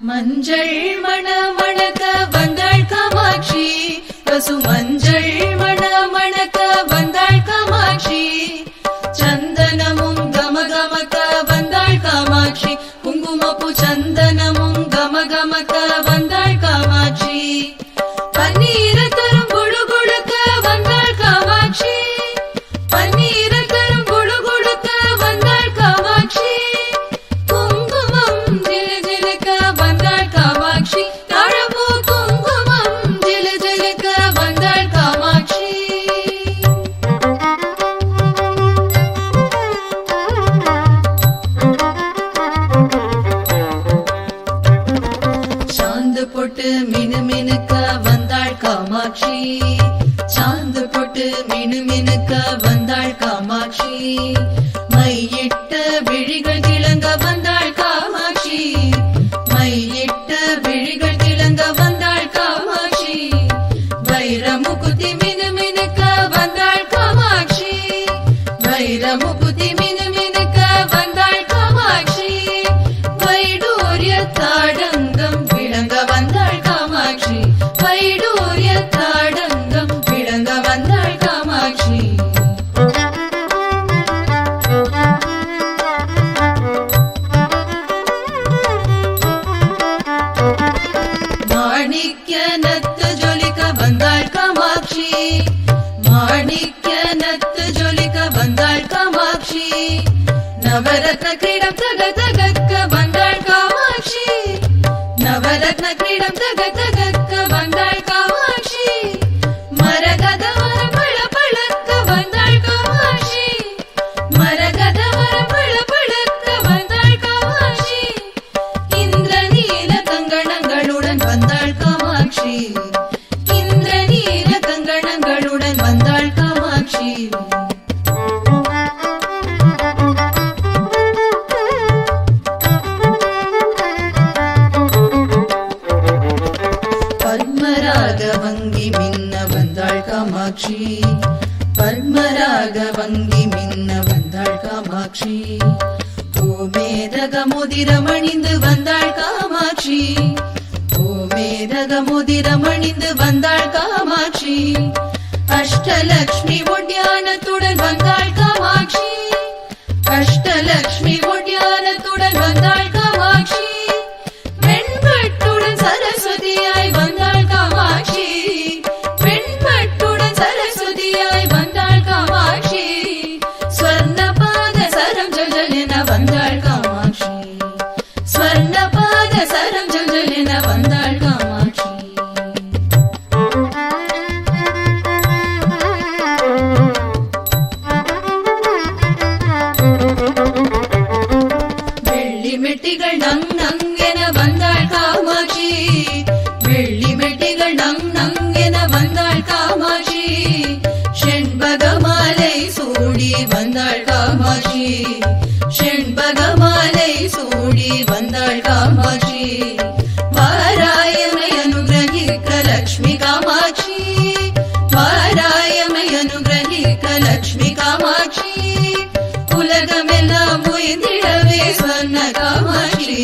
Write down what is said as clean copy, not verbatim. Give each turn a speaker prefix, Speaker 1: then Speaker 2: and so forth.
Speaker 1: மஞ்சள் மணமணக்க வந்தாள் காமாட்சி, பசு மஞ்சள் மணமணக்க வந்தாள் காமாட்சி, சந்தனமும் கமகமக்க வந்தாள் காமாட்சி, குங்குமப்பு சந்தனமும் கமகமக்க வந்தாள் காமாட்சி, பன்னீர தரும் குழு குழுக்க வந்தாள் காமாட்சி, பன்னீர தரும் குழு குழுக்க வந்தாள் காமாட்சி, குங்குமம் ஜிலு ஜிலுக்க வந்தாள் காமாட்சி, தாழம்பூ குங்குமம் ஜிலு ஜிலுக்க வந்தாள் காமாட்சி. சாந்து போட்டு மினுமினுக்க வந்தாள் காமாட்சி, சாந்து போட்டு மினுமினுக்க வந்தாள் காமாட்சி, மையிட்ட விழிகள் திளங்க வந்தாள் காமாட்சி, மையிட்ட விழிகள் திளங்க வந்தாள் காமாட்சி, வைரமுகுதி மினுமினுக்க வந்தாள் காமாட்சி, வைரமுகுதி மினுமினுக்க வந்தாள் காமாட்சி, வைடூரிய தாடங்கம் விளங்க வந்தாள் காமாட்சி, வைடூரிய தாடங்கம் விளங்க வந்தாள் காமாட்சி. மாணிக்க நத்து ஜொலிக்க வந்தாள் காமாட்சி, மாணிக்க நத்து ஜொலிக்க வந்தாள் காமாட்சி, நவரத்ன கிரீடம் தக தகக்க வந்தாள் காமாட்சி, நவரத்ன கிரீடம் தக தகக்க வந்தாள் காமாட்சி, மரகத வரம் பள பளக்க வந்தாள் காமாட்சி, மரகத வரம் பள பளக்க வந்தாள் காமாட்சி, இந்திரநீல கங்கணங்களுடன் வந்தாள் காமாட்சி, இந்திரநீல கங்கணங்களுடன் வந்தாள் காமாட்சி. பத்மராக வங்கி மின்ன வந்தாள் காமாட்சி, பத்மராக வங்கி மின்ன வந்தாள் காமாட்சி, பூமேதக முதிரமணிந்து வந்தாள் காமாட்சி, பூமேதக முதிரமணிந்து வந்தாள் காமாட்சி, அஷ்டலக்ஷ்மி ஒட்யானத்துடன் வந்தாள் காமாட்சி, அஷ்டலக்ஷ்மி ஒட்யானத்துடன் வந்தாள் காமாட்சி, வெண்பட்டுடன் சரஸ்வதியாய் வந்தாள் காமாட்சி, வெண்பட்டுடன் சரஸ்வதியாய் வந்தாள் காமாட்சி, ஸ்வர்ணபாத சரம் ஜல்ஜலென வந்தாள் காமாட்சி, ஸ்வர்ணபாத சரம் ஜல்ஜலென வந்தாள் காமாட்சி. வெள்ளி மெட்டிகள் நங் நங் என வந்தாள் காமாட்சி, வெள்ளி மெட்டிகள் நங் நங் என வந்தாள் காமாட்சி, செண்பக மாலை சூடி வந்தாள் காமாட்சி, செண்பக மாலை சூடி வந்தாள் காமாட்சி, வாராயமை அனுகிரகிக்க லக்ஷ்மி காமாட்சி, வாராயமை அனுகிரகிக்க லக்ஷ்மி காமாட்சி, உலகமெல்லாம் உயிர்ந்திடவே சொன்ன காமாட்சி.